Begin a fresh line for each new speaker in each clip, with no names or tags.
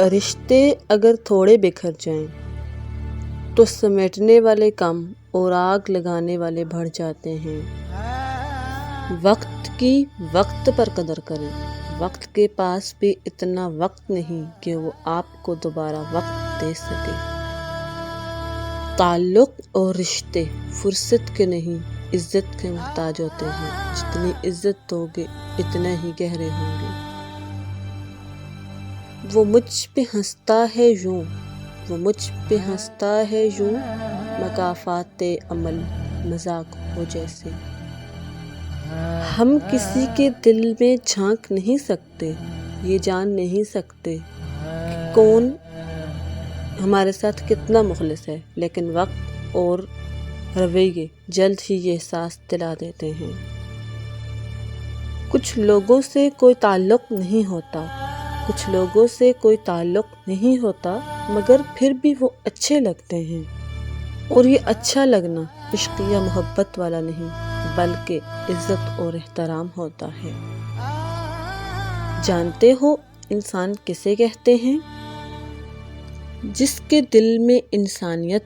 رشتے اگر تھوڑے بکھر جائیں تو سمیٹنے والے کم اور آگ لگانے والے بڑھ جاتے ہیں۔ وقت کی وقت پر قدر کریں۔ وقت کے پاس بھی اتنا وقت نہیں کہ وہ آپ کو دوبارہ وقت دے سکے۔ تعلق اور رشتے فرصت کے نہیں عزت کے محتاج ہوتے ہیں۔ جتنی عزت دو گے اتنے ہی گہرے ہوں گے۔ وہ مجھ پہ ہنستا ہے یوں، وہ مجھ پہ ہنستا ہے یوں، مکافات عمل مذاق ہو جیسے۔ ہم کسی کے دل میں جھانک نہیں سکتے، یہ جان نہیں سکتے کہ کون ہمارے ساتھ کتنا مخلص ہے، لیکن وقت اور رویے جلد ہی یہ احساس دلا دیتے ہیں۔ کچھ لوگوں سے کوئی تعلق نہیں ہوتا، کچھ لوگوں سے کوئی تعلق نہیں ہوتا مگر پھر بھی وہ اچھے لگتے ہیں، اور یہ اچھا لگنا عشق یا محبت والا نہیں بلکہ عزت اور احترام ہوتا ہے۔ جانتے ہو انسان کسے کہتے ہیں؟ جس کے دل میں انسانیت،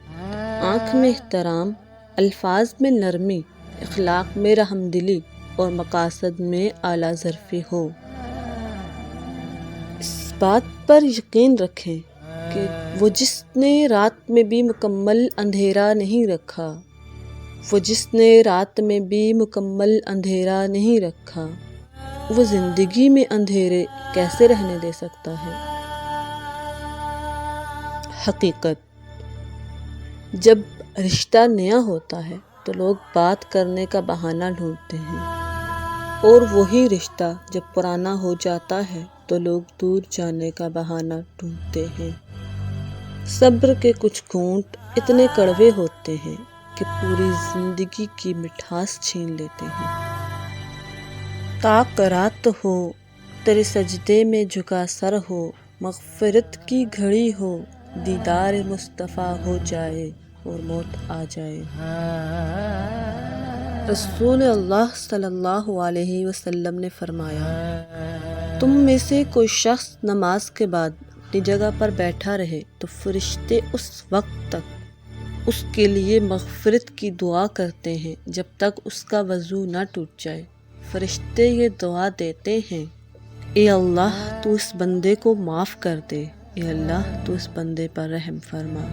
آنکھ میں احترام، الفاظ میں نرمی، اخلاق میں رحم دلی اور مقاصد میں اعلیٰ ظرفی ہو۔ اس بات پر یقین رکھیں کہ وہ جس نے رات میں بھی مکمل اندھیرا نہیں رکھا، وہ جس نے رات میں بھی مکمل اندھیرا نہیں رکھا، وہ زندگی میں اندھیرے کیسے رہنے دے سکتا ہے؟ حقیقت: جب رشتہ نیا ہوتا ہے تو لوگ بات کرنے کا بہانہ ڈھونڈتے ہیں، اور وہی رشتہ جب پرانا ہو جاتا ہے تو لوگ دور جانے کا بہانہ ڈھونڈتے ہیں۔ صبر کے کچھ گھونٹ اتنے کڑوے ہوتے ہیں کہ پوری زندگی کی مٹھاس چھین لیتے ہیں۔ تا قرات ہو تیرے سجدے میں جھکا سر ہو، مغفرت کی گھڑی ہو، دیدار مصطفیٰ ہو جائے اور موت آ جائے۔ رسول اللہ صلی اللہ علیہ وسلم نے فرمایا، تم میں سے کوئی شخص نماز کے بعد اپنی جگہ پر بیٹھا رہے تو فرشتے اس وقت تک اس کے لیے مغفرت کی دعا کرتے ہیں جب تک اس کا وضو نہ ٹوٹ جائے۔ فرشتے یہ دعا دیتے ہیں، اے اللہ تو اس بندے کو معاف کر دے، اے اللہ تو اس بندے پر رحم فرما۔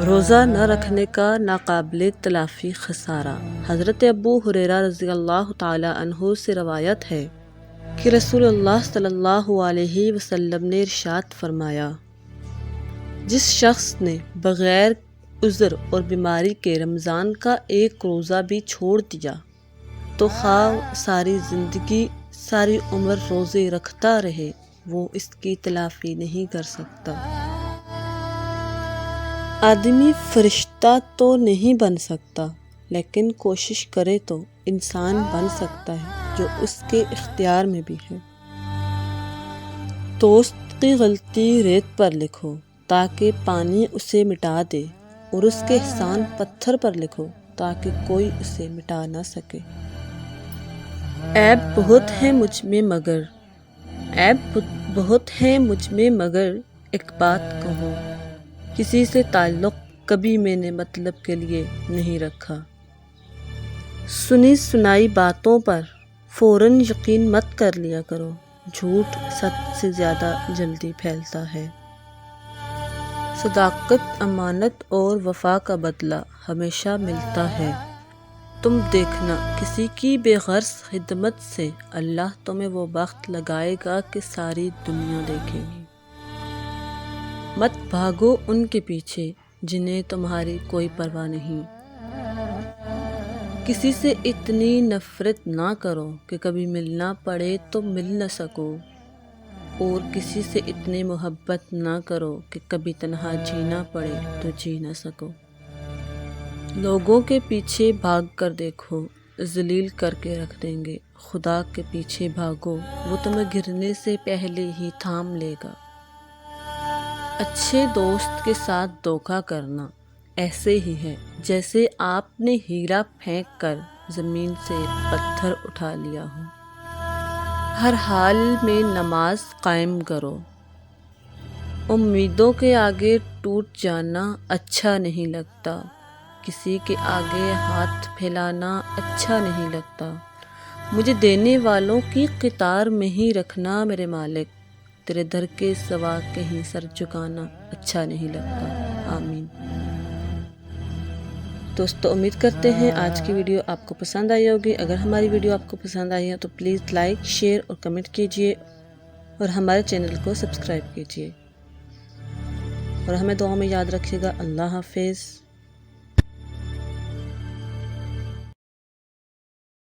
روزہ نہ رکھنے کا ناقابل تلافی خسارہ۔ حضرت ابو ہریرہ رضی اللہ تعالی عنہ سے روایت ہے کہ رسول اللہ صلی اللہ علیہ وسلم نے ارشاد فرمایا، جس شخص نے بغیر عذر اور بیماری کے رمضان کا ایک روزہ بھی چھوڑ دیا تو خواہ ساری زندگی ساری عمر روزے رکھتا رہے وہ اس کی تلافی نہیں کر سکتا۔ آدمی فرشتہ تو نہیں بن سکتا لیکن کوشش کرے تو انسان بن سکتا ہے جو اس کے اختیار میں بھی ہے۔ دوست کی غلطی ریت پر لکھو تاکہ پانی اسے مٹا دے، اور اس کے احسان پتھر پر لکھو تاکہ کوئی اسے مٹا نہ سکے۔ عیب بہت ہے مجھ میں مگر، عیب بہت ہے مجھ میں مگر ایک بات کہوں، کسی سے تعلق کبھی میں نے مطلب کے لیے نہیں رکھا۔ سنی سنائی باتوں پر فوراً یقین مت کر لیا کرو، جھوٹ سچ سے زیادہ جلدی پھیلتا ہے۔ صداقت، امانت اور وفا کا بدلہ ہمیشہ ملتا ہے۔ تم دیکھنا کسی کی بے غرض خدمت سے اللہ تمہیں وہ بخت لگائے گا کہ ساری دنیا دیکھے گی۔ مت بھاگو ان کے پیچھے جنہیں تمہاری کوئی پرواہ نہیں۔ کسی سے اتنی نفرت نہ کرو کہ کبھی ملنا پڑے تو مل نہ سکو، اور کسی سے اتنی محبت نہ کرو کہ کبھی تنہا جینا پڑے تو جی نہ سکو۔ لوگوں کے پیچھے بھاگ کر دیکھو، ذلیل کر کے رکھ دیں گے۔ خدا کے پیچھے بھاگو، وہ تمہیں گرنے سے پہلے ہی تھام لے گا۔ اچھے دوست کے ساتھ دھوکہ کرنا ایسے ہی ہے جیسے آپ نے ہیرا پھینک کر زمین سے پتھر اٹھا لیا ہو۔ ہر حال میں نماز قائم کرو۔ امیدوں کے آگے ٹوٹ جانا اچھا نہیں لگتا، کسی کے آگے ہاتھ پھیلانا اچھا نہیں لگتا، مجھے دینے والوں کی قطار میں ہی رکھنا میرے مالک، تیرے در کے سوا کہیں سر جھکانا اچھا نہیں لگتا۔ آمین۔ دوستو، امید کرتے ہیں آج کی ویڈیو آپ کو پسند آئی ہوگی۔ اگر ہماری ویڈیو آپ کو پسند آئی ہے تو پلیز لائک، شیئر اور کمنٹ کیجیے اور ہمارے چینل کو سبسکرائب کیجیے اور ہمیں دعاؤں میں یاد رکھیے گا۔ اللہ حافظ۔